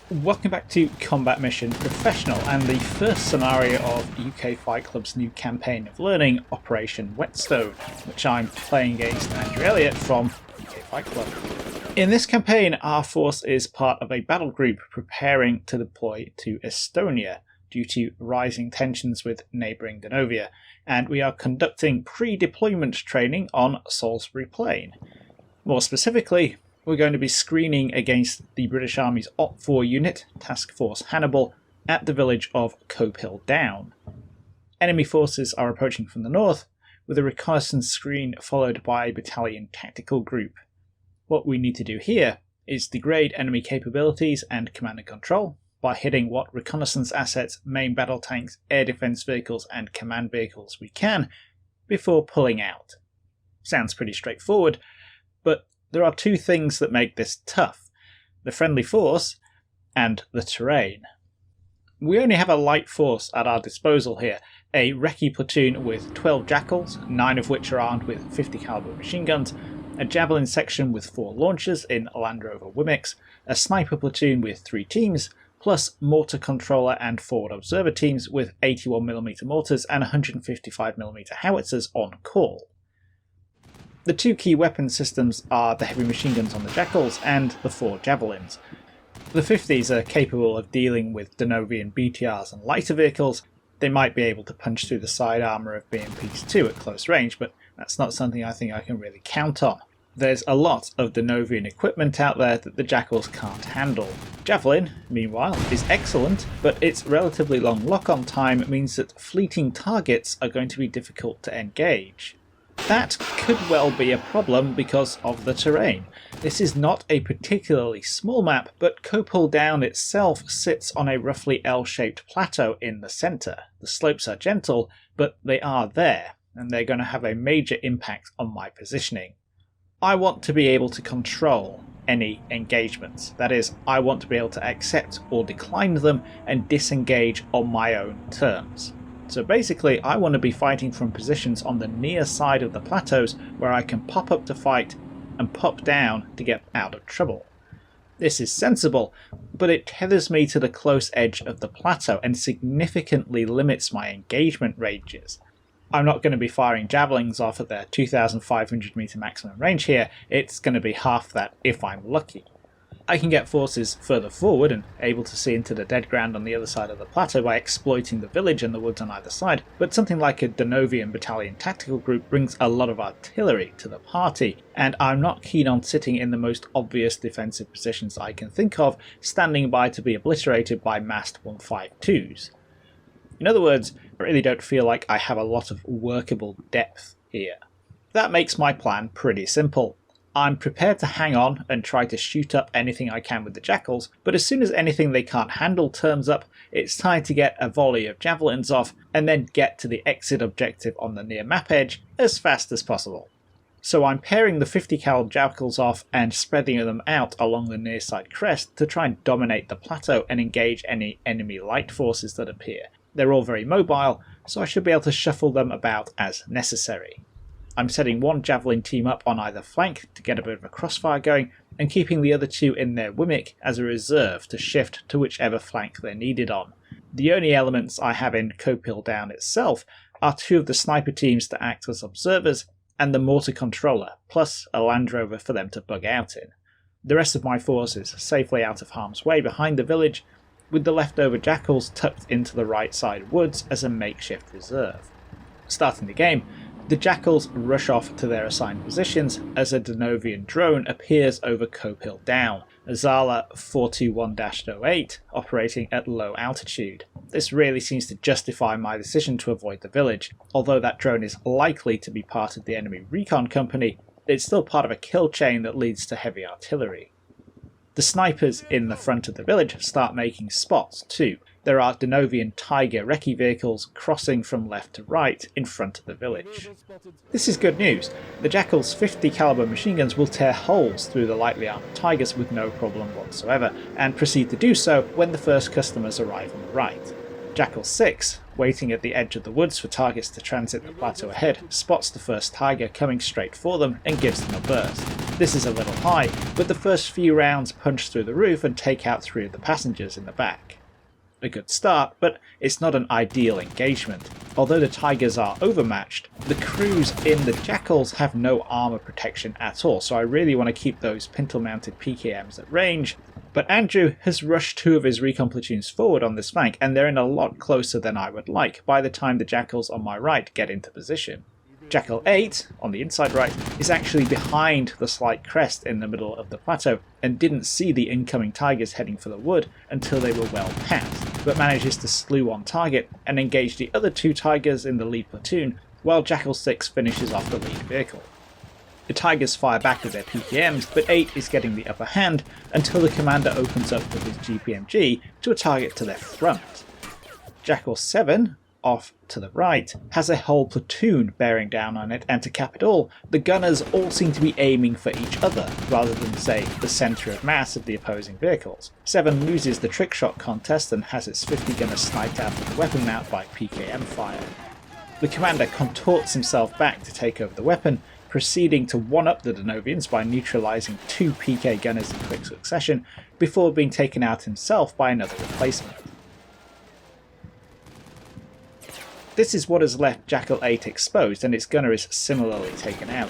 Welcome back to Combat Mission Professional and the first scenario of UK Fight Club's new campaign of learning, Operation Whetstone, which I'm playing against Andrew Elliott from UK Fight Club. In this campaign, our force is part of a battle group preparing to deploy to Estonia due to rising tensions with neighbouring Donovia, and we are conducting pre-deployment training on Salisbury Plain. More specifically, we're going to be screening against the British Army's OP4 unit, Task Force Hannibal, at the village of Copehill Down. Enemy forces are approaching from the north, with a reconnaissance screen followed by a battalion tactical group. What we need to do here is degrade enemy capabilities and command and control by hitting what reconnaissance assets, main battle tanks, air defense vehicles and command vehicles we can before pulling out. Sounds pretty straightforward, but there are two things that make this tough: the friendly force and the terrain. We only have a light force at our disposal here, a recce platoon with 12 jackals, 9 of which are armed with 50 caliber machine guns, a javelin section with 4 launchers in Land Rover Wimics, a sniper platoon with 3 teams, plus mortar controller and forward observer teams with 81mm mortars and 155mm howitzers on call. The two key weapon systems are the heavy machine guns on the jackals and the 4 javelins. The 50s are capable of dealing with Donovian BTRs and lighter vehicles. They might be able to punch through the side armour of BMPs too at close range, but that's not something I think I can really count on. There's a lot of Donovian equipment out there that the jackals can't handle. Javelin, meanwhile, is excellent, but its relatively long lock-on time means that fleeting targets are going to be difficult to engage. That could well be a problem because of the terrain. This is not a particularly small map, but Copehill Down itself sits on a roughly L-shaped plateau in the centre. The slopes are gentle, but they are there, and they're going to have a major impact on my positioning. I want to be able to control any engagements. That is, I want to be able to accept or decline them and disengage on my own terms. So basically, I want to be fighting from positions on the near side of the plateaus where I can pop up to fight and pop down to get out of trouble. This is sensible, but it tethers me to the close edge of the plateau and significantly limits my engagement ranges. I'm not going to be firing javelins off at their 2,500 meter maximum range here, it's going to be half that if I'm lucky. I can get forces further forward and able to see into the dead ground on the other side of the plateau by exploiting the village and the woods on either side, but something like a Donovian Battalion Tactical Group brings a lot of artillery to the party, and I'm not keen on sitting in the most obvious defensive positions I can think of, standing by to be obliterated by massed 152s. In other words, I really don't feel like I have a lot of workable depth here. That makes my plan pretty simple. I'm prepared to hang on and try to shoot up anything I can with the jackals, but as soon as anything they can't handle turns up, it's time to get a volley of javelins off and then get to the exit objective on the near map edge as fast as possible. So I'm pairing the 50 cal jackals off and spreading them out along the near side crest to try and dominate the plateau and engage any enemy light forces that appear. They're all very mobile, so I should be able to shuffle them about as necessary. I'm setting one javelin team up on either flank to get a bit of a crossfire going, and keeping the other 2 in their Wimic as a reserve to shift to whichever flank they're needed on. The only elements I have in Copehill Down itself are 2 of the sniper teams to act as observers, and the mortar controller, plus a Land Rover for them to bug out in. The rest of my force is safely out of harm's way behind the village, with the leftover jackals tucked into the right side woods as a makeshift reserve. Starting the game, the jackals rush off to their assigned positions as a Donovian drone appears over Copehill Down, a Zala 421-08 operating at low altitude. This really seems to justify my decision to avoid the village. Although that drone is likely to be part of the enemy recon company, it's still part of a kill chain that leads to heavy artillery. The snipers in the front of the village start making spots too. There are Donovian Tiger recce vehicles crossing from left to right in front of the village. This is good news. The Jackal's 50 caliber machine guns will tear holes through the lightly armoured Tigers with no problem whatsoever, and proceed to do so when the first customers arrive on the right. Jackal 6, waiting at the edge of the woods for targets to transit the plateau ahead, spots the first Tiger coming straight for them and gives them a burst. This is a little high, but the first few rounds punch through the roof and take out 3 of the passengers in the back. A good start, but it's not an ideal engagement. Although the Tigers are overmatched, the crews in the Jackals have no armour protection at all, so I really want to keep those pintle-mounted PKMs at range. But Andrew has rushed 2 of his recon platoons forward on this flank, and they're in a lot closer than I would like by the time the Jackals on my right get into position. Jackal 8, on the inside right, is actually behind the slight crest in the middle of the plateau and didn't see the incoming Tigers heading for the wood until they were well past, but manages to slew on target and engage the other 2 Tigers in the lead platoon while Jackal 6 finishes off the lead vehicle. The Tigers fire back with their PPMs, but 8 is getting the upper hand until the commander opens up with his GPMG to a target to their front. Jackal 7, off to the right, has a whole platoon bearing down on it, and to cap it all, the gunners all seem to be aiming for each other, rather than, say, the centre of mass of the opposing vehicles. 7 loses the trick shot contest and has its 50 gunners sniped out of the weapon mount by PKM fire. The commander contorts himself back to take over the weapon, proceeding to one-up the Donovians by neutralising 2 PK gunners in quick succession, before being taken out himself by another replacement. This is what has left Jackal 8 exposed, and its gunner is similarly taken out.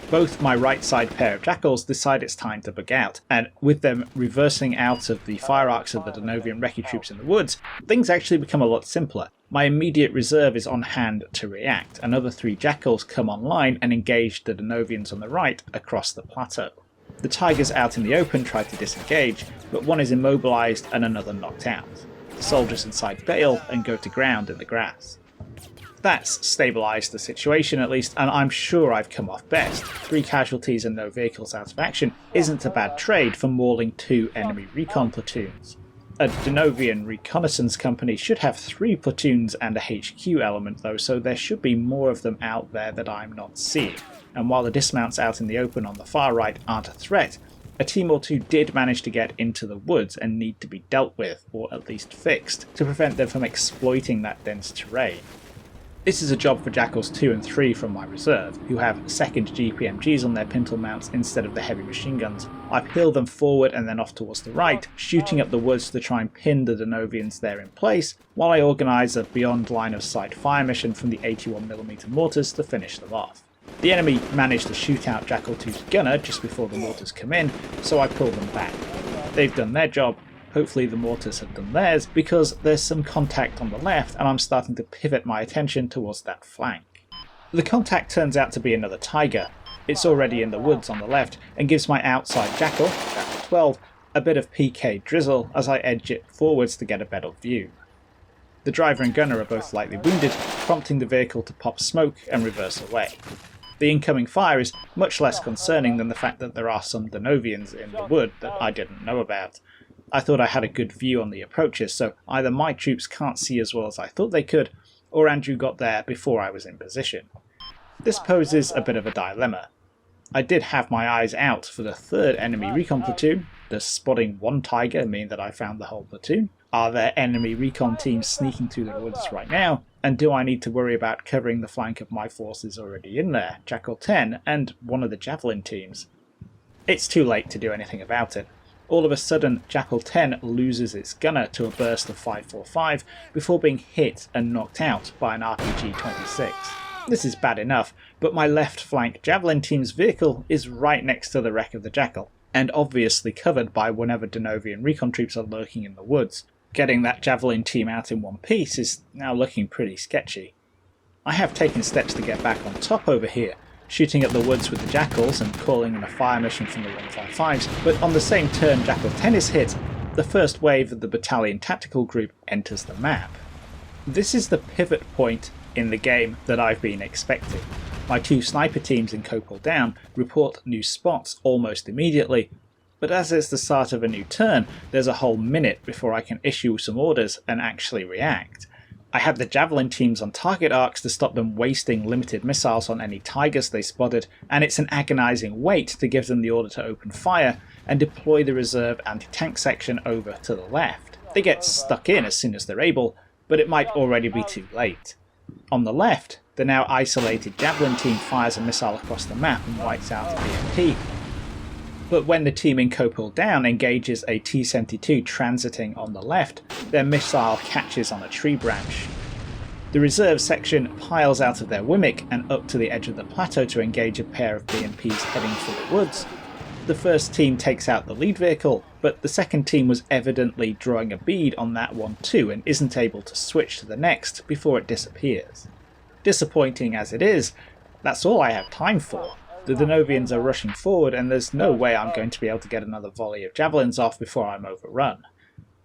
Both my right side pair of Jackals decide it's time to bug out, and with them reversing out of the fire arcs of the Donovian recce troops in the woods, things actually become a lot simpler. My immediate reserve is on hand to react. Another 3 Jackals come online and engage the Donovians on the right across the plateau. The Tigers out in the open try to disengage, but one is immobilised and another knocked out. The soldiers inside bail and go to ground in the grass. That's stabilised the situation at least, and I'm sure I've come off best. 3 casualties and no vehicles out of action isn't a bad trade for mauling 2 enemy recon platoons. A Donovian reconnaissance company should have 3 platoons and a HQ element though, so there should be more of them out there that I'm not seeing. And while the dismounts out in the open on the far right aren't a threat, a team or 2 did manage to get into the woods and need to be dealt with, or at least fixed, to prevent them from exploiting that dense terrain. This is a job for Jackals 2 and 3 from my reserve, who have 2nd GPMGs on their pintle mounts instead of the heavy machine guns. I peel them forward and then off towards the right, shooting up the woods to try and pin the Donovians there in place, while I organise a beyond line of sight fire mission from the 81mm mortars to finish them off. The enemy managed to shoot out Jackal 2's gunner just before the mortars come in, so I pull them back. They've done their job. Hopefully the mortars have done theirs, because there's some contact on the left and I'm starting to pivot my attention towards that flank. The contact turns out to be another Tiger. It's already in the woods on the left and gives my outside Jackal, Jackal 12, a bit of PK drizzle as I edge it forwards to get a better view. The driver and gunner are both lightly wounded, prompting the vehicle to pop smoke and reverse away. The incoming fire is much less concerning than the fact that there are some Donovians in the wood that I didn't know about. I thought I had a good view on the approaches, so either my troops can't see as well as I thought they could, or Andrew got there before I was in position. This poses a bit of a dilemma. I did have my eyes out for the 3rd enemy recon platoon. Does spotting 1 Tiger mean that I found the whole platoon? Are there enemy recon teams sneaking through the woods right now? And do I need to worry about covering the flank of my forces already in there, Jackal 10 and one of the Javelin teams? It's too late to do anything about it. All of a sudden, Jackal 10 loses its gunner to a burst of 545 before being hit and knocked out by an RPG-26. This is bad enough, but my left flank Javelin team's vehicle is right next to the wreck of the Jackal, and obviously covered by whenever Donovian recon troops are lurking in the woods. Getting that Javelin team out in one piece is now looking pretty sketchy. I have taken steps to get back on top over here, shooting at the woods with the Jackals and calling in a fire mission from the 155s, but on the same turn Jackal 10 is hit, the first wave of the Battalion Tactical Group enters the map. This is the pivot point in the game that I've been expecting. My 2 sniper teams in Copehill Down report new spots almost immediately, but as it's the start of a new turn, there's a whole minute before I can issue some orders and actually react. I had the Javelin teams on target arcs to stop them wasting limited missiles on any Tigers they spotted, and it's an agonising wait to give them the order to open fire and deploy the reserve anti-tank section over to the left. They get stuck in as soon as they're able, but it might already be too late. On the left, the now isolated Javelin team fires a missile across the map and wipes out a BMP. But when the team in Copehill Down engages a T-72 transiting on the left, their missile catches on a tree branch. The reserve section piles out of their Wimic and up to the edge of the plateau to engage a pair of BMPs heading for the woods. The first team takes out the lead vehicle, but the second team was evidently drawing a bead on that one too and isn't able to switch to the next before it disappears. Disappointing as it is, that's all I have time for. The Donovians are rushing forward and there's no way I'm going to be able to get another volley of javelins off before I'm overrun.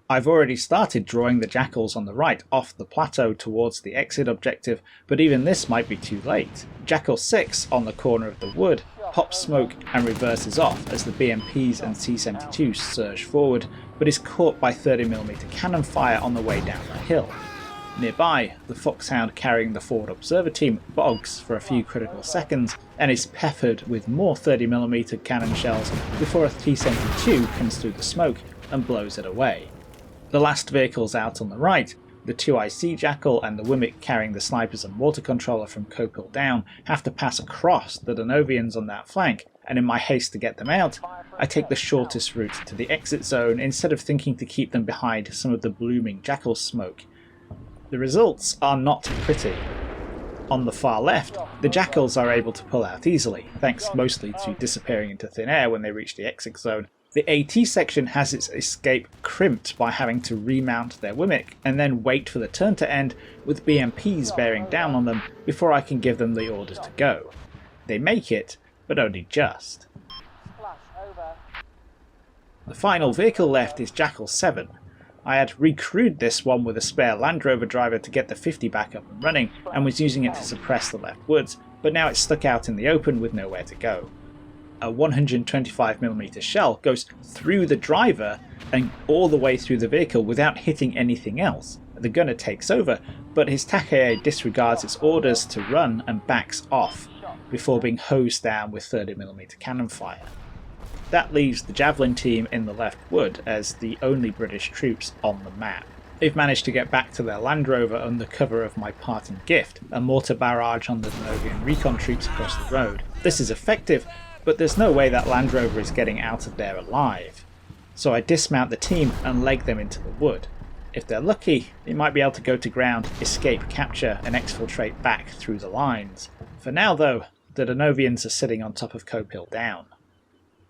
I've already started drawing the jackals on the right off the plateau towards the exit objective, but even this might be too late. Jackal 6 on the corner of the wood pops smoke and reverses off as the BMPs and T-72 surge forward, but is caught by 30mm cannon fire on the way down the hill. Nearby, the Foxhound carrying the forward observer team bogs for a few critical seconds and is peppered with more 30mm cannon shells before a T-72 comes through the smoke and blows it away. The last vehicles out on the right, the 2IC Jackal and the Wimic carrying the snipers and mortar controller from Copehill Down, have to pass across the Donovians on that flank, and in my haste to get them out, I take the shortest route to the exit zone instead of thinking to keep them behind some of the blooming Jackal smoke. The results are not pretty. On the far left, the Jackals are able to pull out easily, thanks mostly to disappearing into thin air when they reach the exit zone. The AT section has its escape crimped by having to remount their Wimic and then wait for the turn to end with BMPs bearing down on them before I can give them the orders to go. They make it, but only just. The final vehicle left is Jackal 7. I had recrewed this one with a spare Land Rover driver to get the 50 back up and running and was using it to suppress the left woods, but now it's stuck out in the open with nowhere to go. A 125mm shell goes through the driver and all the way through the vehicle without hitting anything else. The gunner takes over, but his TACAA disregards its orders to run and backs off before being hosed down with 30mm cannon fire. That leaves the Javelin team in the left wood as the only British troops on the map. They've managed to get back to their Land Rover under cover of my parting gift, a mortar barrage on the Donovian recon troops across the road. This is effective, but there's no way that Land Rover is getting out of there alive. So I dismount the team and leg them into the wood. If they're lucky, they might be able to go to ground, escape capture and exfiltrate back through the lines. For now though, the Donovians are sitting on top of Copehill Down.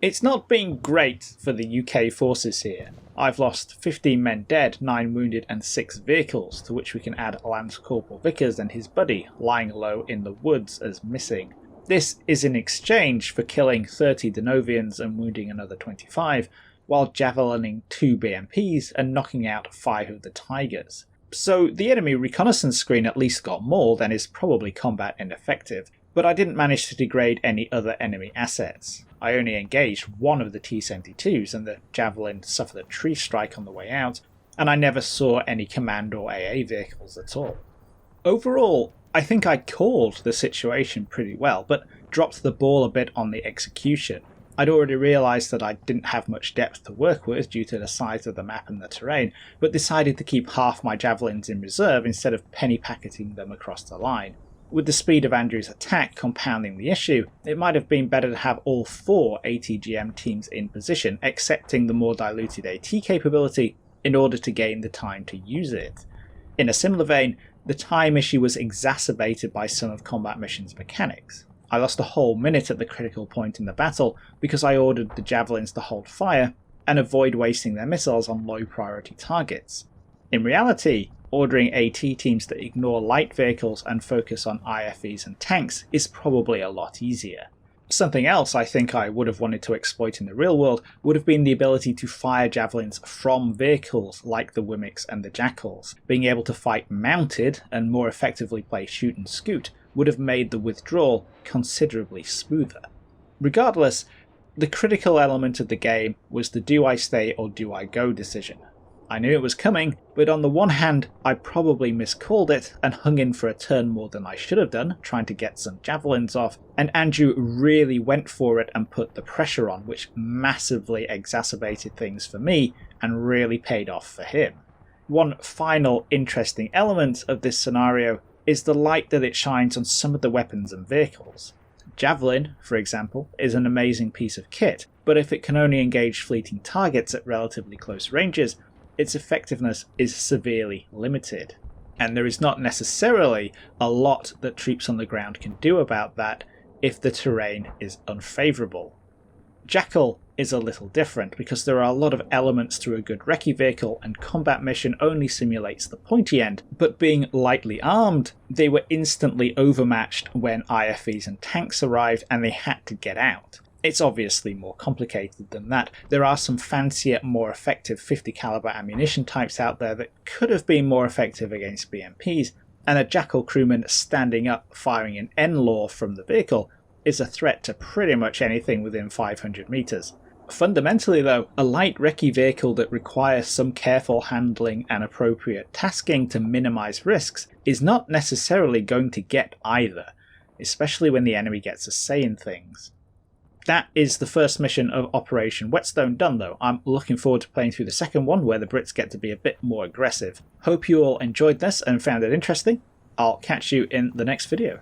It's not been great for the UK forces here. I've lost 15 men dead, 9 wounded and 6 vehicles, to which we can add Lance Corporal Vickers and his buddy lying low in the woods as missing. This is in exchange for killing 30 Donovians and wounding another 25, while javelining 2 BMPs and knocking out 5 of the Tigers. So the enemy reconnaissance screen at least got more than is probably combat ineffective, but I didn't manage to degrade any other enemy assets. I only engaged 1 of the T-72s and the Javelin suffered a tree strike on the way out, and I never saw any command or AA vehicles at all. Overall, I think I called the situation pretty well, but dropped the ball a bit on the execution. I'd already realised that I didn't have much depth to work with due to the size of the map and the terrain, but decided to keep half my javelins in reserve instead of penny packeting them across the line. With the speed of Andrew's attack compounding the issue, it might have been better to have all 4 ATGM teams in position, accepting the more diluted AT capability, in order to gain the time to use it. In a similar vein, the time issue was exacerbated by some of Combat Mission's mechanics. I lost a whole minute at the critical point in the battle because I ordered the javelins to hold fire and avoid wasting their missiles on low priority targets. In reality, ordering AT teams to ignore light vehicles and focus on IFVs and tanks is probably a lot easier. Something else I think I would have wanted to exploit in the real world would have been the ability to fire javelins from vehicles like the Wimics and the Jackals. Being able to fight mounted and more effectively play shoot and scoot would have made the withdrawal considerably smoother. Regardless, the critical element of the game was the do I stay or do I go decision. I knew it was coming, but on the one hand I probably miscalled it and hung in for a turn more than I should have done, trying to get some javelins off, and Andrew really went for it and put the pressure on, which massively exacerbated things for me and really paid off for him. One final interesting element of this scenario is the light that it shines on some of the weapons and vehicles. Javelin, for example, is an amazing piece of kit, but if it can only engage fleeting targets at relatively close ranges, its effectiveness is severely limited. And there is not necessarily a lot that troops on the ground can do about that if the terrain is unfavourable. Jackal is a little different because there are a lot of elements to a good recce vehicle and combat mission only simulates the pointy end, but being lightly armed, they were instantly overmatched when IFVs and tanks arrived and they had to get out. It's obviously more complicated than that. There are some fancier, more effective 50 caliber ammunition types out there that could have been more effective against BMPs, and a Jackal crewman standing up firing an N-law from the vehicle is a threat to pretty much anything within 500 meters. Fundamentally though, a light recce vehicle that requires some careful handling and appropriate tasking to minimize risks is not necessarily going to get either, especially when the enemy gets a say in things. That is the first mission of Operation Whetstone done though. I'm looking forward to playing through the second one where the Brits get to be a bit more aggressive. Hope you all enjoyed this and found it interesting. I'll catch you in the next video.